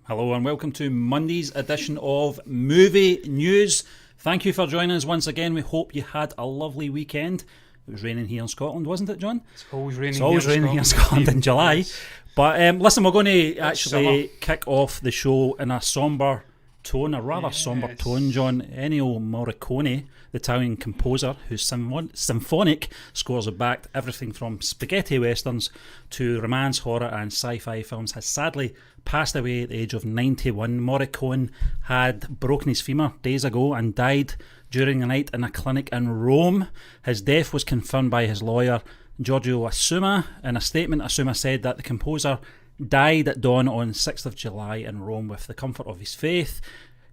Hello and welcome to Monday's edition of Movie News. Thank you for joining us once again. We hope you had a lovely weekend. It was raining here in Scotland, wasn't it, John? It's always raining, here in Scotland in July. Yes. But listen, we're going to actually kick off the show in a sombre tone, a rather sombre tone, John. Ennio Morricone, the Italian composer whose symphonic scores have backed everything from spaghetti westerns to romance, horror and sci-fi films, has sadly passed away at the age of 91. Morricone had broken his femur days ago and died during the night in a clinic in Rome. His death was confirmed by his lawyer, Giorgio Assuma. In a statement, Assuma said that the composer died at dawn on 6th of July in Rome with the comfort of his faith.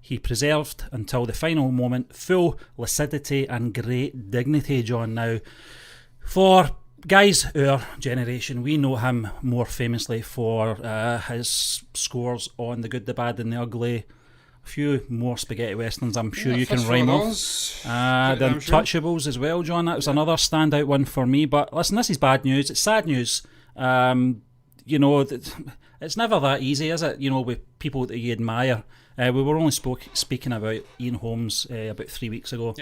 He preserved until the final moment full lucidity and great dignity, John. Now, for guys our generation, we know him more famously for his scores on The Good, the Bad and the Ugly. A few more spaghetti westerns I'm sure you can rhyme off. The Untouchables as well, John. That was another standout one for me. But listen, this is bad news. It's sad news. You know, it's never that easy, is it? You know, with people that you admire. We were only speaking about Ian Holmes about 3 weeks ago,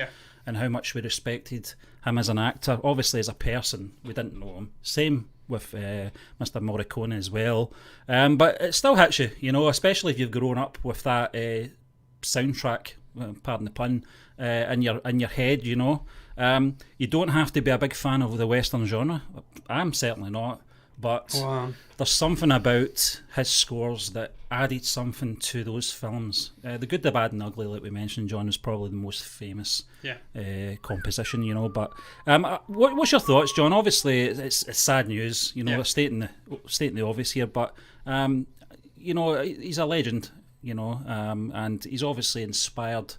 and how much we respected him as an actor. Obviously, as a person, we didn't know him. Same with Mr. Morricone as well. But it still hits you, you know, especially if you've grown up with that soundtrack, pardon the pun, in your head, you know. You don't have to be a big fan of the Western genre. I'm certainly not. But there's something about his scores that added something to those films. The Good, the Bad and the Ugly, like we mentioned, John, is probably the most famous composition, you know. But what's your thoughts, John? Obviously, it's sad news, you know, stating the obvious here. But, you know, he's a legend, you know, and he's obviously inspired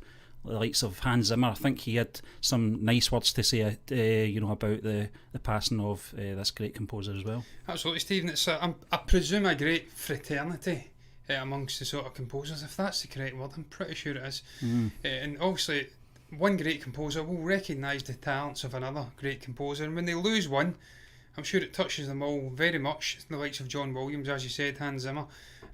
the likes of Hans Zimmer. I think he had some nice words to say, you know, about the passing of this great composer as well. Absolutely, Stephen. It's I presume a great fraternity amongst the sort of composers, if that's the correct word. I'm pretty sure it is. And obviously, one great composer will recognise the talents of another great composer, and when they lose one, I'm sure it touches them all very much. The likes of John Williams, as you said, Hans Zimmer.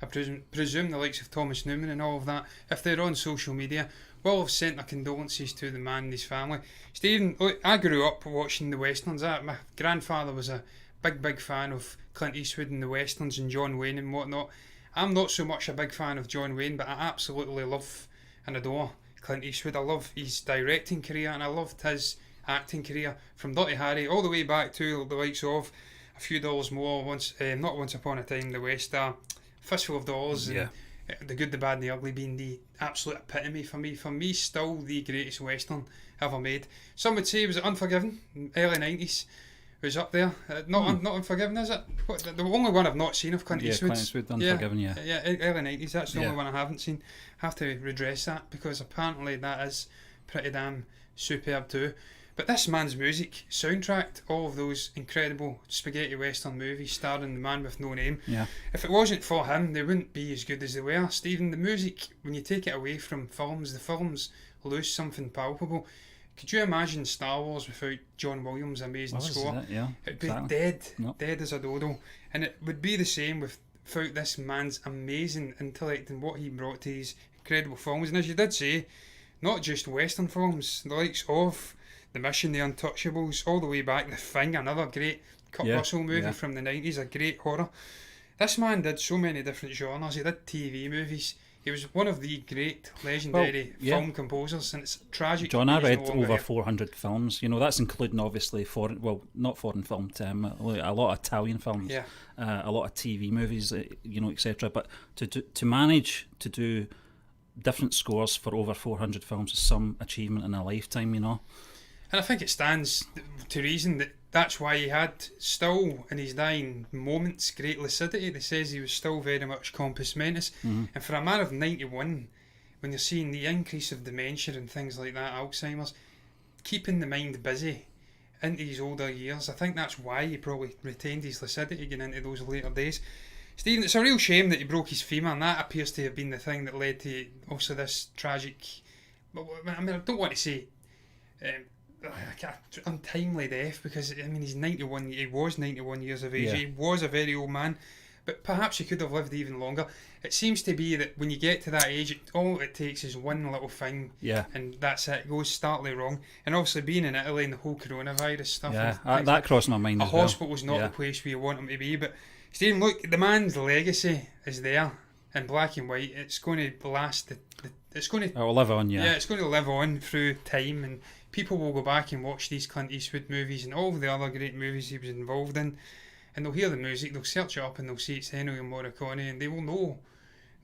I presume the likes of Thomas Newman and all of that, if they're on social media, will have sent their condolences to the man and his family. Stephen, look, I grew up watching the westerns. My grandfather was a big fan of Clint Eastwood and the westerns and John Wayne and whatnot. I'm not so much a big fan of John Wayne, but I absolutely love and adore Clint Eastwood. I love his directing career and I loved his acting career from Dirty Harry all the way back to the likes of A Few Dollars More, not Once Upon a Time, The West Star, Fistful of Dollars, and The Good, the Bad and the Ugly being the absolute epitome for me. For me, still the greatest western ever made. Some would say, was it Unforgiven? Early 90s. It was up there. Not Unforgiven, is it? The only one I've not seen of Clint Eastwood. Clint Eastwood, Unforgiven, yeah, early 90s. That's the only one I haven't seen. Have to redress that because apparently that is pretty damn superb too. But this man's music soundtracked all of those incredible spaghetti western movies starring the man with no name. If it wasn't for him, they wouldn't be as good as they were. Stephen, the music, when you take it away from films, the films lose something palpable. Could you imagine Star Wars without John Williams' amazing score? It'd be dead as a dodo. And it would be the same without this man's amazing intellect and what he brought to these incredible films. And as you did say, not just western films, the likes of The Mission, The Untouchables, all the way back, The Thing, another great Kurt Russell movie from the 90s, a great horror. This man did so many different genres. He did TV movies. He was one of the great legendary film composers, and it's tragic. John, I read over 400 films. You know, that's including obviously not foreign film, a lot of Italian films, a lot of TV movies, you know, etc. But to manage to do different scores for over 400 films is some achievement in a lifetime, you know. And I think it stands to reason that's why he had still, in his dying moments, great lucidity. They says he was still very much compos mentis. And for a man of 91, when you're seeing the increase of dementia and things like that, Alzheimer's, keeping the mind busy into his older years, I think that's why he probably retained his lucidity getting into those later days. Stephen, it's a real shame that he broke his femur, and that appears to have been the thing that led to also this tragic, I mean, I don't want to say untimely death, because I mean he was 91 years of age. He was a very old man, but perhaps he could have lived even longer. It seems to be that when you get to that age, all it takes is one little thing, and that's it. It goes startly wrong. And obviously being in Italy and the whole coronavirus stuff, that crossed my mind as well. A hospital's not the place where you want him to be. But Stephen, look, the man's legacy is there in black and white. It's going to last. It'll live on, Yeah, it's going to live on through time, and people will go back and watch these Clint Eastwood movies and all the other great movies he was involved in, and they'll hear the music, they'll search it up, and they'll see it's Ennio Morricone, and they will know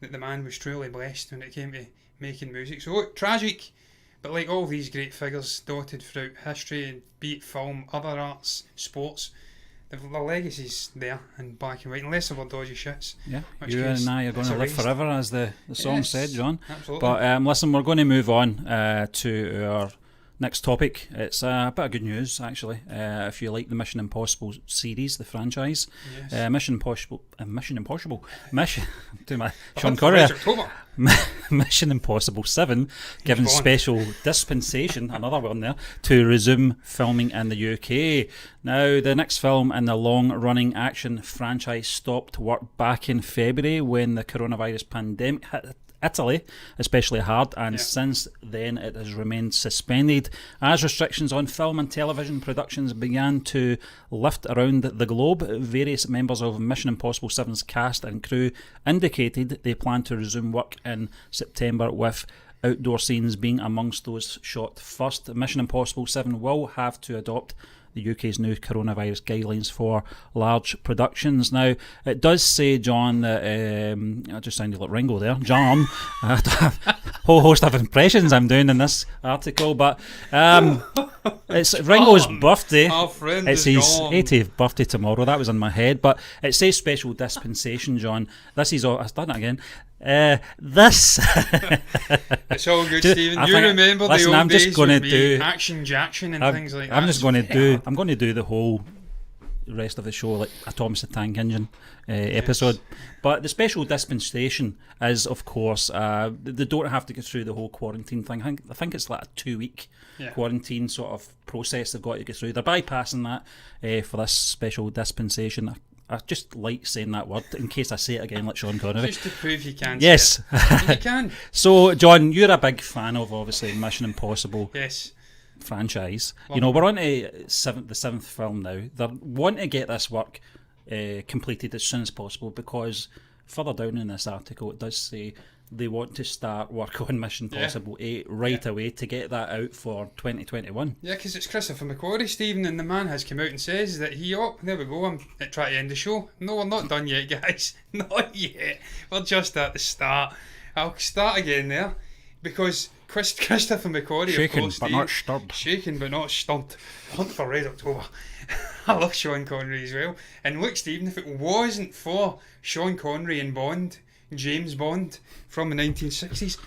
that the man was truly blessed when it came to making music. So look, tragic, but like all these great figures dotted throughout history, be it film, other arts, sports, the legacy's there in black and white, unless there were dodgy shits. Yeah, you and I are going to live forever, as the song said, John. Absolutely. But listen, we're going to move on to our next topic. It's a bit of good news, actually. If you like the Mission Impossible series, the franchise, Mission Impossible, do my Sean Connery, Mission Impossible 7, given special dispensation, another one there, to resume filming in the UK. Now, the next film in the long-running action franchise stopped work back in February when the coronavirus pandemic hit Italy especially hard, and since then it has remained suspended as restrictions on film and television productions began to lift around the globe. Various members of Mission Impossible 7's cast and crew indicated they plan to resume work in September, with outdoor scenes being amongst those shot first. Mission Impossible 7 will have to adopt the UK's new coronavirus guidelines for large productions. Now, it does say, John, that I just sounded like Ringo there, John, whole host of impressions I'm doing in this article, but it's Ringo's birthday. It's his 80th birthday tomorrow. That was in my head, but it says special dispensation, John. This is all, I've done it again. This it's all good, Stephen. You remember the old days with me, Action Jackson and things like that. I'm going to do the whole rest of the show like a Thomas the Tank Engine episode. But the special dispensation is, of course, they don't have to go through the whole quarantine thing. I think it's like a 2-week quarantine sort of process they've got to get through. They're bypassing that for this special dispensation. I just like saying that word in case I say it again like Sean Connery. Just to prove you can. Yes. You can. So, John, you're a big fan of, obviously, Mission Impossible franchise. You know, we're on to the seventh film now. They want to get this work completed as soon as possible, because further down in this article it does say they want to start work on Mission Impossible 8 right away to get that out for 2021. Yeah, because it's Christopher McQuarrie, Stephen, and the man has come out and says that there we go, I'm trying to end the show. No, we're not done yet, guys. Not yet. We're just at the start. I'll start again there, because Christopher McQuarrie, shaken, of course, but not stirred. Shaken but not stumped. Hunt for Red October. I love Sean Connery as well. And look, Stephen, if it wasn't for Sean Connery and Bond, James Bond from the 1960s,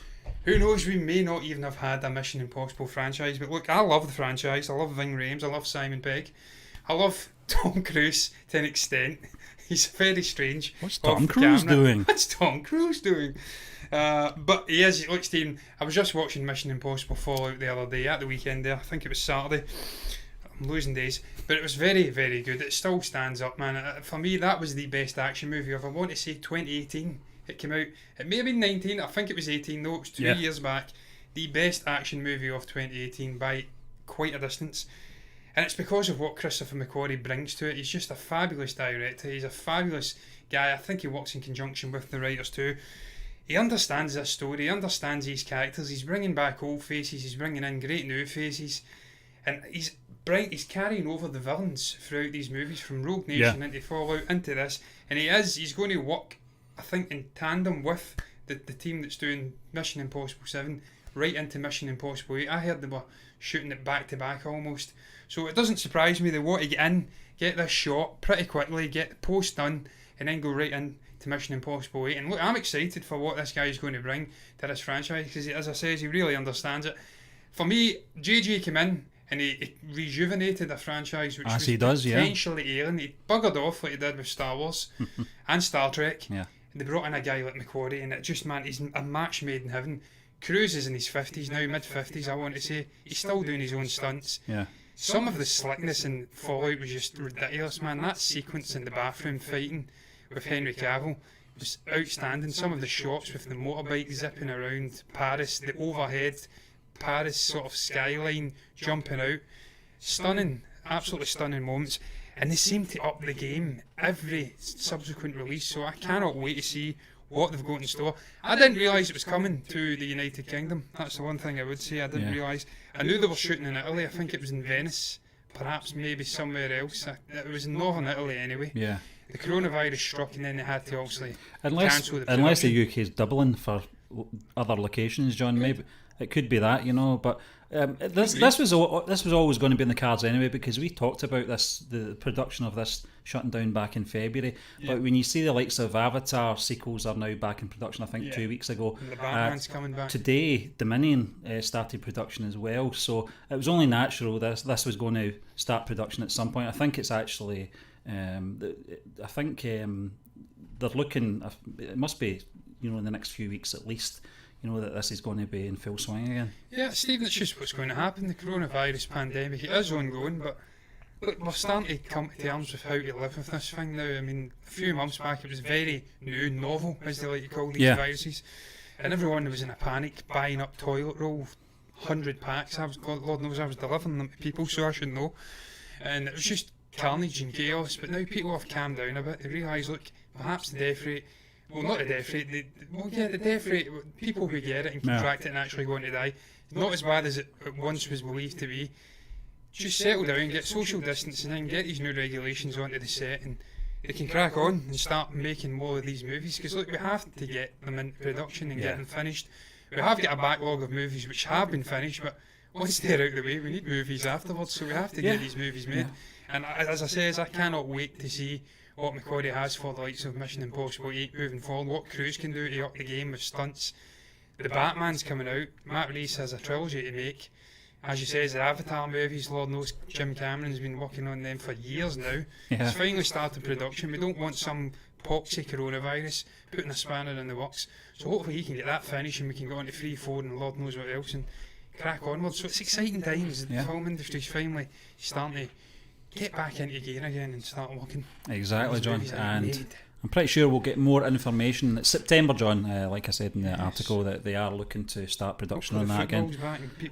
who knows, we may not even have had a Mission Impossible franchise. But look, I love the franchise. I love Ving Rhames. I love Simon Pegg. I love Tom Cruise to an extent. He's very strange. What's Tom Cruise doing? What's Tom Cruise doing? But he is. Look, Stephen, I was just watching Mission Impossible Fallout the other day at the weekend there. I think it was Saturday. I'm losing days, but it was very, very good. It still stands up, man. For me, that was the best action movie of, I want to say, 2018. It came out. It may have been 19. I think it was 18 though. It was 2 years back. The best action movie of 2018 by quite a distance. And it's because of what Christopher McQuarrie brings to it. He's just a fabulous director. He's a fabulous guy. I think he works in conjunction with the writers too. He understands this story. He understands these characters. He's bringing back old faces. He's bringing in great new faces. And he's carrying over the villains throughout these movies, from Rogue Nation into Fallout into this. And he's going to work, I think, in tandem with the team that's doing Mission Impossible 7 right into Mission Impossible 8. I heard they were shooting it back to back almost. So it doesn't surprise me they want to get in, get this shot pretty quickly, get the post done, and then go right in to Mission Impossible 8. And look, I'm excited for what this guy is going to bring to this franchise, because as I said, he really understands it. For me, JJ came in and he rejuvenated a franchise which was potentially ailing. He buggered off like he did with Star Wars and Star Trek. Yeah. They brought in a guy like McQuarrie, and it just, man, he's a match made in heaven. Cruise is in his 50s now, mid-50s I want to say. He's still doing his own stunts. Yeah. Some of the slickness in Fallout was just ridiculous, man. That sequence in the bathroom fighting with Henry Cavill was outstanding. Some of the shots with the motorbike zipping around Paris, the overhead Paris sort of skyline jumping out, stunning, absolutely stunning moments. And they seem to up the game every subsequent release, so I cannot wait to see what they've got in store. I didn't realise it was coming to the United Kingdom. That's the one thing I would say. I didn't realise. I knew they were shooting in Italy. I think it was in Venice, perhaps maybe somewhere else. It was in northern Italy anyway. Yeah. The coronavirus struck, and then they had to obviously cancel the production. Unless the UK is doubling for other locations, John, maybe it could be that, you know. But this was always going to be in the cards anyway, because we talked about the production of this shutting down back in February. Yeah. But when you see the likes of Avatar sequels are now back in production, I think 2 weeks ago. And the Batman's coming back today. Dominion started production as well, so it was only natural this was going to start production at some point. I think it's actually. I think they're looking. It must be, you know, in the next few weeks at least. You know that this is going to be in full swing again. Yeah, Stephen, it's just what's going to happen. The coronavirus pandemic, it is ongoing, but look, we're starting to come to terms with how to live with this thing now. I mean, a few months back it was very new, novel, as they like to call these viruses, and everyone was in a panic, buying up toilet roll, 100 packs. Lord knows I was delivering them to people, so I should know. And it was just carnage and chaos. But now people have calmed down a bit. They realise, look, perhaps the death rate. Well, not the death rate. The death rate. People who get it and contract it and actually going to die, not as bad as it once was believed to be. Just settle down, get social distancing in, get these new regulations onto the set, and they can crack on and start making more of these movies. Because look, we have to get them into production and get them finished. We have got a backlog of movies which have been finished, but once they're out of the way, we need movies afterwards. So we have to get these movies made. And as I say, I cannot wait to see what McQuarrie has for the likes of Mission Impossible 8 moving forward, what Cruise can do to up the game with stunts. The Batman's coming out. Matt Reeves has a trilogy to make. As you say, the Avatar movies, Lord knows Jim Cameron's been working on them for years now. It's finally started production. We don't want some poxy coronavirus putting a spanner in the works. So hopefully he can get that finished and we can go on to 3, 4 and Lord knows what else and crack onwards. So it's exciting times. The film industry's finally starting to get back into gear again and start working. Exactly, John. And I'm pretty sure we'll get more information. It's September, John, like I said in the article, that they are looking to start production on that again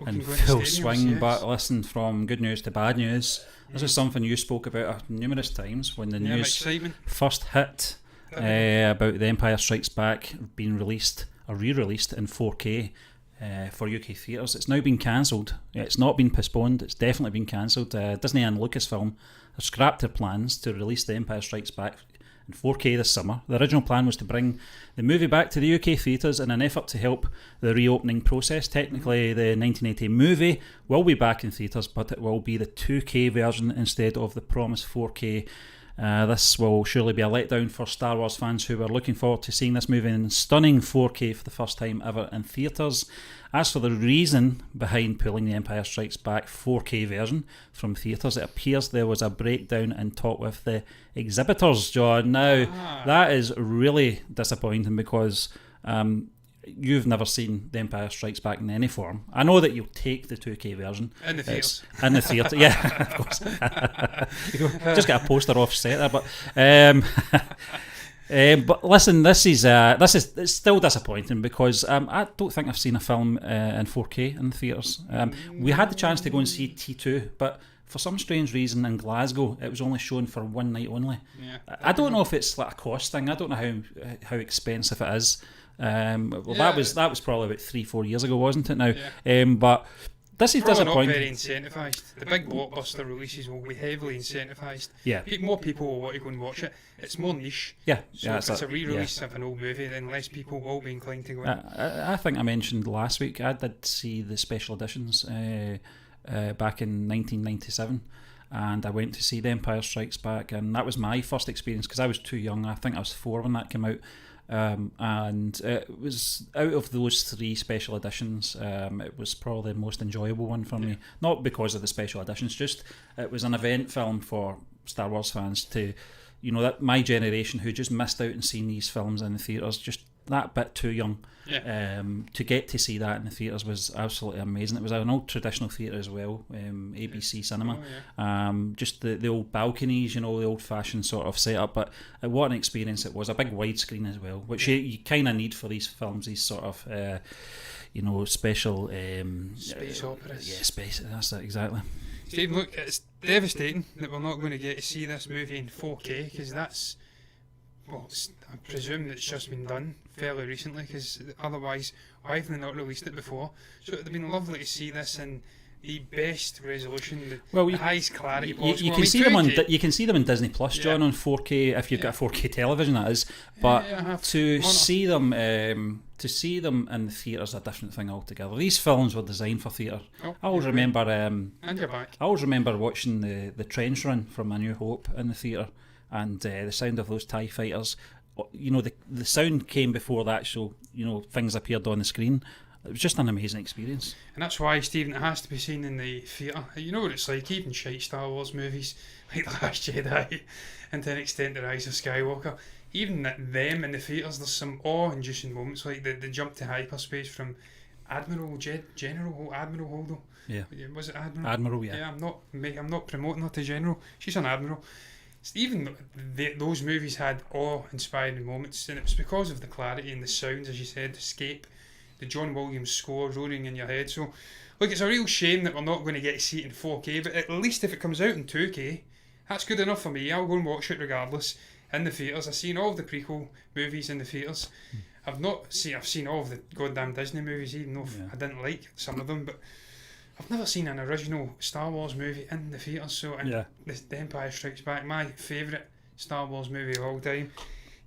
in full swing. But listen, from good news to bad news, this is something you spoke about numerous times when the news first hit about The Empire Strikes Back being released or re-released in 4K for UK theatres. It's now been cancelled. It's not been postponed, it's definitely been cancelled. Disney and Lucasfilm have scrapped their plans to release The Empire Strikes Back in 4K this summer. The original plan was to bring the movie back to the UK theatres in an effort to help the reopening process. Technically, the 1980 movie will be back in theatres, but it will be the 2K version instead of the promised 4K. This will surely be a letdown for Star Wars fans who were looking forward to seeing this movie in stunning 4K for the first time ever in theatres. As for the reason behind pulling the Empire Strikes Back 4K version from theatres, it appears there was a breakdown in talk with the exhibitors, John. Now, that is really disappointing because you've never seen The Empire Strikes Back in any form. I know that you'll take the 2K version. In the theatre. In the theatre, yeah, of course. Just get a poster off set there, but listen, this is it's still disappointing because I don't think I've seen a film in 4K in the theatres. We had the chance to go and see T2, but for some strange reason in Glasgow it was only shown for one night only. I don't know if it's like a cost thing. I don't know how expensive it is. That was probably about 3-4 years ago, wasn't it now? But this is disappointing. Not very incentivised. The big blockbuster releases will be heavily incentivised. More people will want to go and watch it. It's more niche. So if it's a re-release of an old movie, then less people will be inclined to go in. I think I mentioned last week I did see the special editions back in 1997. And I went to see The Empire Strikes Back, and that was my first experience because I was too young. I think I was 4 when that came out. And it was out of those 3 special editions, it was probably the most enjoyable one for me. Not because of the special editions, just it was an event film for Star Wars fans to, you know, that my generation who just missed out and seen these films in the theatres, just that bit too young. Yeah. To get to see that in the theatres was absolutely amazing. It was an old traditional theatre as well, ABC Cinema. Oh, yeah. Just the old balconies, the old-fashioned sort of setup. But what an experience it was! A big widescreen as well, which you kind of need for these films. These sort of special Space operas. Yeah, space. That's it exactly. Steve, look, it's devastating that we're not going to get to see this movie in 4K because that's. Well, I presume it's just been done fairly recently because otherwise, why have they not released it before? So it would have been lovely to see this in the best resolution, the highest clarity possible. You can see them on you can see them in Disney Plus, John, on 4K if you've got a 4K television, that is. But to see them in the theatre is a different thing altogether. These films were designed for theatre. I always remember. And you're back. I always remember watching the trench run from A New Hope in the theatre. And the sound of those TIE fighters, the sound came before the actual, things appeared on the screen. It was just an amazing experience. And that's why, Stephen, it has to be seen in the theatre. You know what it's like, even shite Star Wars movies, like The Last Jedi, and to an extent The Rise of Skywalker. Even at them in the theatres, there's some awe-inducing moments, like the jump to hyperspace from Admiral Holdo. Yeah. Was it Admiral? Admiral, yeah. Yeah, I'm not promoting her to General. She's an Admiral. Even those movies had awe-inspiring moments, and it was because of the clarity and the sounds, as you said, Escape, the John Williams score roaring in your head. So, look, it's a real shame that we're not going to get to see it in 4K, but at least if it comes out in 2K, that's good enough for me. I'll go and watch it regardless in the theatres. I've seen all of the prequel movies in the theatres. I've seen all of the goddamn Disney movies, even though I didn't like some of them, but I've never seen an original Star Wars movie in the theatres, so The Empire Strikes Back, my favourite Star Wars movie of all time.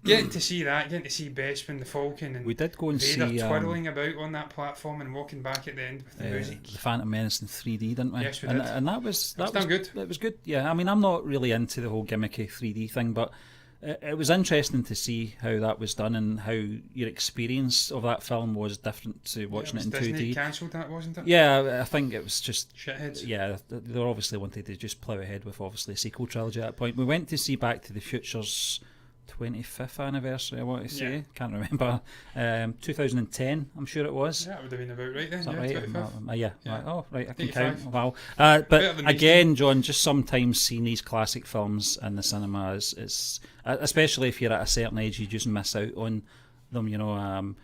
Getting to see Bespin the Falcon and we did go and Vader see twirling about on that platform and walking back at the end with the music. The Phantom Menace in 3D, didn't we? Yes, we did. And that was good. It was good. Yeah, I mean, I'm not really into the whole gimmicky 3D thing, but it was interesting to see how that was done and how your experience of that film was different to watching it in Disney 2D. cancelled that, wasn't it? Yeah, I think it was just shitheads. Yeah, they obviously wanted to just plough ahead with obviously a sequel trilogy at that point. We went to see Back to the Future's 25th anniversary, I want to say. Can't remember. 2010, I'm sure it was. Yeah, it would have been about right then. Is that right? 25th? Yeah. Right. Oh, right, I can 85. count. Wow. But again, John, just sometimes seeing these classic films in the cinema is especially if you're at a certain age, you just miss out on them.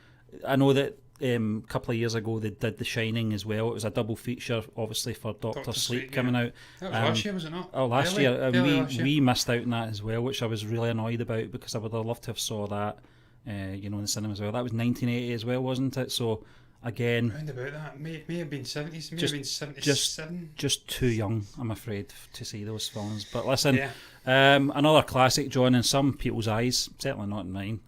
I know that a couple of years ago they did The Shining as well. It was a double feature, obviously, for Doctor Sleep coming out. That was last year, was it not? Oh, last year. Last year. We missed out on that as well, which I was really annoyed about because I would have loved to have saw that, in the cinema as well. That was 1980 as well, wasn't it? So again, round about that, may have been 70s, may have been 77. Just too young, I'm afraid, to see those films. But listen, another classic, John, in some people's eyes, certainly not in mine.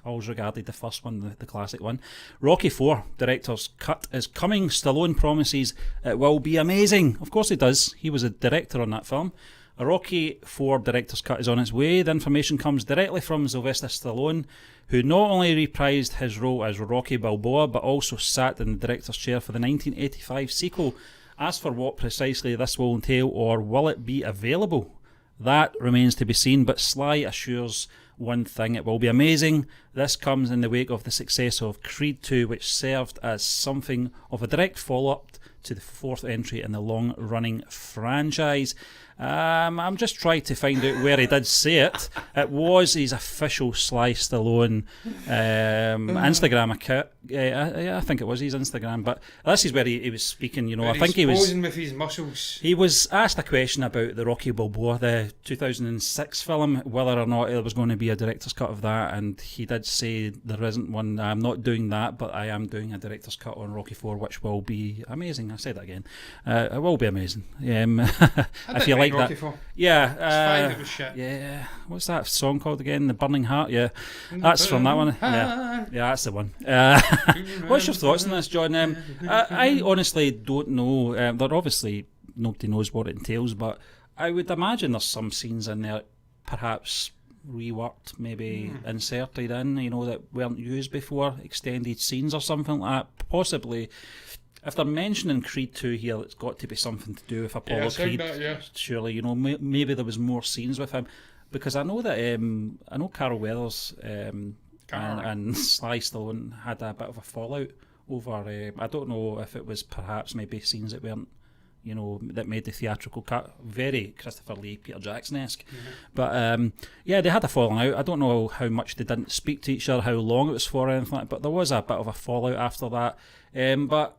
Always regarded the first one, the classic one. Rocky IV director's cut is coming. Stallone promises it will be amazing. Of course he does. He was a director on that film. A Rocky IV director's cut is on its way. The information comes directly from Sylvester Stallone, who not only reprised his role as Rocky Balboa, but also sat in the director's chair for the 1985 sequel. As for what precisely this will entail, or will it be available, that remains to be seen, but Sly assures one thing: it will be amazing. This comes in the wake of the success of Creed 2, which served as something of a direct follow-up to the fourth entry in the long-running franchise. I'm just trying to find out where he did say it. It was his official Sly Stallone Instagram account. I think it was his Instagram, but this is where he was speaking. I think he was posing with his muscles. He was asked a question about the Rocky Balboa, the 2006 film, whether or not there was going to be a director's cut of that, and he did say there isn't one. I'm not doing that, but I am doing a director's cut on Rocky IV, which will be amazing. I said that again. It will be amazing. If you like Rocky that, IV. yeah. It was shit. Yeah. What's that song called again? The Burning Heart. Yeah, that's from that one. Yeah, that's the one. What's your thoughts on this, John? I honestly don't know. There obviously nobody knows what it entails, but I would imagine there's some scenes in there, perhaps reworked, maybe inserted in, that weren't used before, extended scenes or something like that. Possibly, if they're mentioning Creed 2 here, it's got to be something to do with Apollo Creed. Surely, maybe there was more scenes with him, because I know that Carol Weathers. and Sly Stallone had a bit of a fallout over. I don't know if it was perhaps maybe scenes that weren't, that made the theatrical cut very Christopher Lee, Peter Jackson-esque. But they had a falling out. I don't know how much they didn't speak to each other, how long it was for, or anything like that, but there was a bit of a fallout after that. But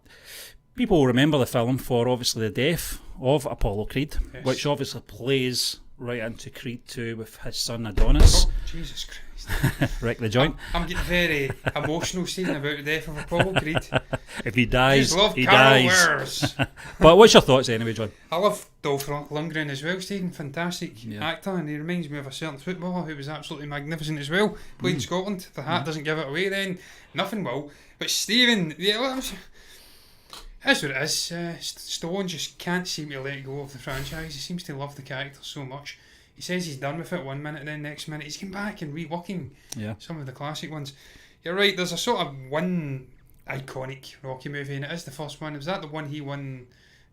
people will remember the film for obviously the death of Apollo Creed, which obviously plays right into Creed 2 with his son Adonis. Oh, Jesus Christ. Wreck the joint. I'm getting very emotional saying about the death of Apollo Creed. If he dies, he Carol dies. Wears. But what's your thoughts anyway, John? I love Dolph Lundgren as well, Stephen. Fantastic actor, and he reminds me of a certain footballer who was absolutely magnificent as well. Played in Scotland. The hat doesn't give it away then. Nothing will. But Stephen, that's what it is. Stallone just can't seem to let go of the franchise. He seems to love the character so much. He says he's done with it one minute, then next minute he's come back and reworking some of the classic ones. You're right, there's a sort of one iconic Rocky movie, and it is the first one. Was that the one he won?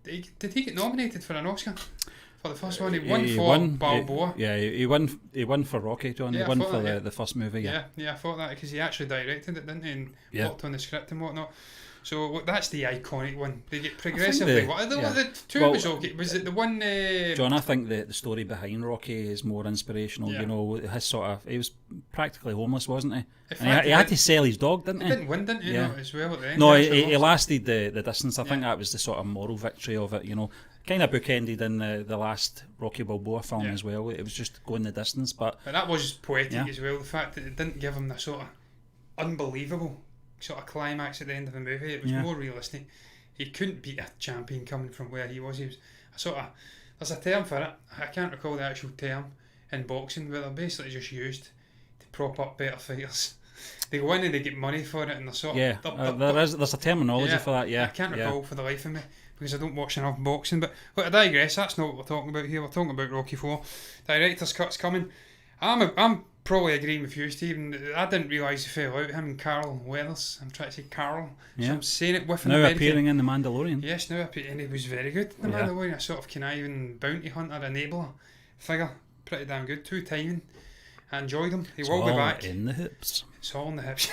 Did he get nominated for an Oscar for the first one? He won Balboa. He won for Rocky, John. He won for the first movie. Yeah, I thought that because he actually directed it, didn't he, and worked on the script and whatnot. So that's the iconic one. They get progressively. The two was okay. Was it the one? John, I think the story behind Rocky is more inspirational. His he was practically homeless, wasn't he? And he had to sell his dog, didn't he? He didn't win, didn't he? No, as well at the end. No, he lasted the distance. I think that was the sort of moral victory of it. Kind of bookended in the last Rocky Balboa film as well. It was just going the distance, but that was poetic as well. The fact that it didn't give him the sort of unbelievable sort of climax at the end of the movie. It was more realistic. He couldn't beat a champion coming from where he was. He was a sort of, there's a term for it. I can't recall the actual term in boxing, but they're basically just used to prop up better fighters. They go in and they get money for it, and they're sort of there's a terminology for that. I can't recall for the life of me because I don't watch enough boxing. But I digress. That's not what we're talking about here. We're talking about Rocky 4. Director's cut's coming. I'm probably agreeing with you, Stephen. I didn't realise he fell out. Him and Carl Weathers. I'm trying to say Carl. So I'm saying it with now appearing in The Mandalorian. Yes, now appearing. And he was very good in The Mandalorian. A sort of conniving bounty hunter, enabler figure. Pretty damn good. Two timing. I enjoyed him. He will be back. In the hips. It's all in the hips.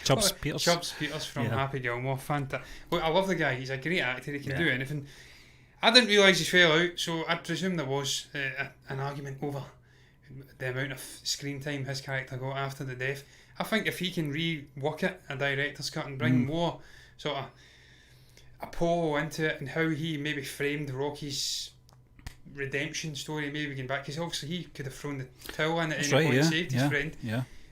Chubbs Peters from Happy Gilmore. Fantastic. Look, I love the guy. He's a great actor. He can do anything. I didn't realise he fell out, so I presume there was an argument over the amount of screen time his character got after the death. I think if he can rework it, a director's cut, and bring more sort of Apollo into it, and how he maybe framed Rocky's redemption story, maybe getting back, because obviously he could have thrown the towel in at any point and saved his friend.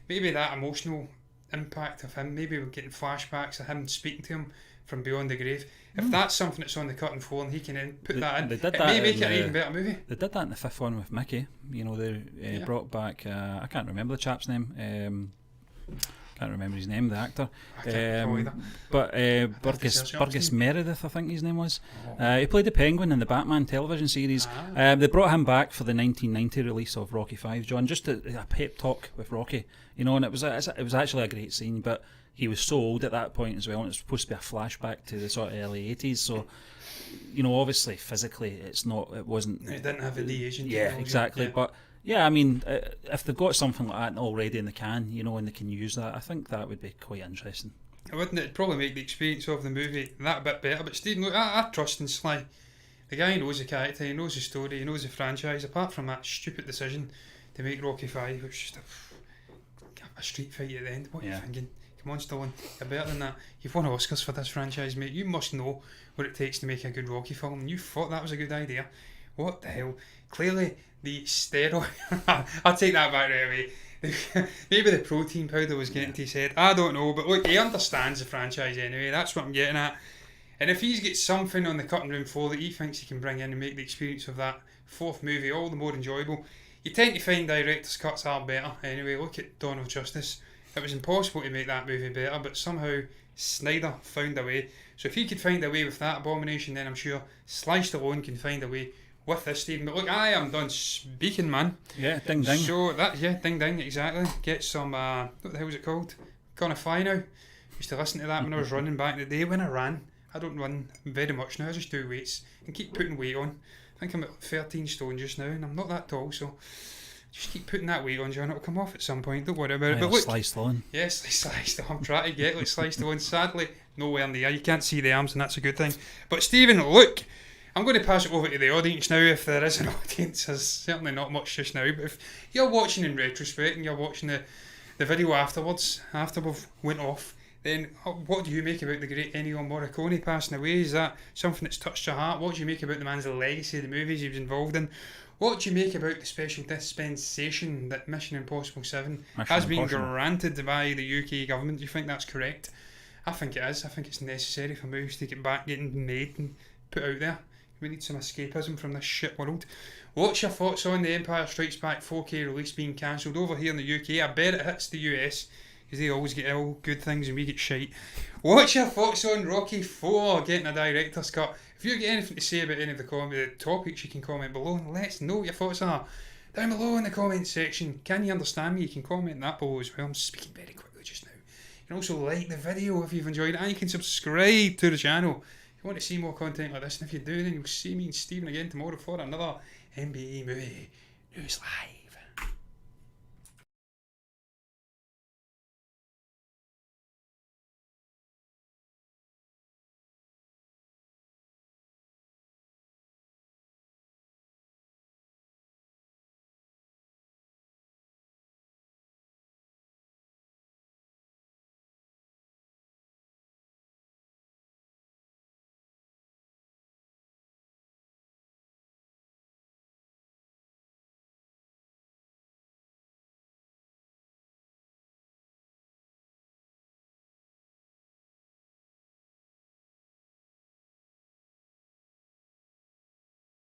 Maybe that emotional impact of him, maybe we're getting flashbacks of him speaking to him from beyond the grave. If that's something that's on the cutting floor and he can then put that in, it may make it an even better movie. They did that in the fifth one with Mickey. They brought back, I can't remember the chap's name. Can't remember his name, the actor. But Burgess Meredith, I think his name was. He played the Penguin in the Batman television series. They brought him back for the 1990 release of Rocky 5, John, just a pep talk with Rocky. And it was actually a great scene, but he was so old at that point as well, and it's supposed to be a flashback to the sort of early 80s, so obviously physically it wasn't. It didn't have the de-aging. Yeah, exactly. But I mean, if they've got something like that already in the can, and they can use that, I think that would be quite interesting. Wouldn't it? It'd probably make the experience of the movie that bit better. But Stephen, look, I trust in Sly. The guy knows the character, he knows the story, he knows the franchise. Apart from that stupid decision to make Rocky 5, which was just a street fight at the end. What are you thinking? Come on, Stallone, you're better than that. You've won Oscars for this franchise, mate. You must know what it takes to make a good Rocky film, and you thought that was a good idea. What the hell? Clearly, the steroid... I'll take that back right away. Maybe the protein powder was getting to his head. I don't know, but look, he understands the franchise anyway. That's what I'm getting at. And if he's got something on the cutting room floor that he thinks he can bring in and make the experience of that fourth movie all the more enjoyable, you tend to find director's cuts are better anyway. Look at Dawn of Justice. It was impossible to make that movie better, but somehow Snyder found a way. So if he could find a way with that abomination, then I'm sure Sly Stallone can find a way with this, Stephen. But look, I am done speaking, man. Yeah, ding ding. So ding ding, exactly. Get some, what the hell was it called? Gonna Fly Now. Used to listen to that when I was running back in the day. When I ran, I don't run very much now, I just do weights and keep putting weight on. I think I'm at 13 stone just now, and I'm not that tall, so Just keep putting that weight on, John. It'll come off at some point. Don't worry about it. Aye, But look, Sly Stallone. yes, Sly Stallone. I'm trying to get Sly Stallone. Sadly, nowhere in the eye. You can't see the arms, and that's a good thing. But Stephen, look, I'm going to pass it over to the audience now. If there is an audience, there's certainly not much just now. But if you're watching in retrospect and you're watching the video afterwards, after we've went off, then what do you make about the great Ennio Morricone passing away? Is that something that's touched your heart? What do you make about the man's legacy, the movies he was involved in? What do you make about the special dispensation that Mission Impossible 7 has been granted by the UK government? Do you think that's correct? I think it is. I think it's necessary for movies to get back getting made and put out there. We need some escapism from this shit world. What's your thoughts on the Empire Strikes Back 4K release being cancelled over here in the UK? I bet it hits the US, because they always get all good things and we get shite. What's your thoughts on Rocky 4 getting a director's cut? If you get anything to say about any of the topics, you can comment below. Let's know what your thoughts are down below in the comment section. Can you understand me? You can comment that below as well. I'm speaking very quickly just now. You can also like the video if you've enjoyed it, and you can subscribe to the channel if you want to see more content like this. And if you do, then you'll see me and Stephen again tomorrow for another NBA movie news live.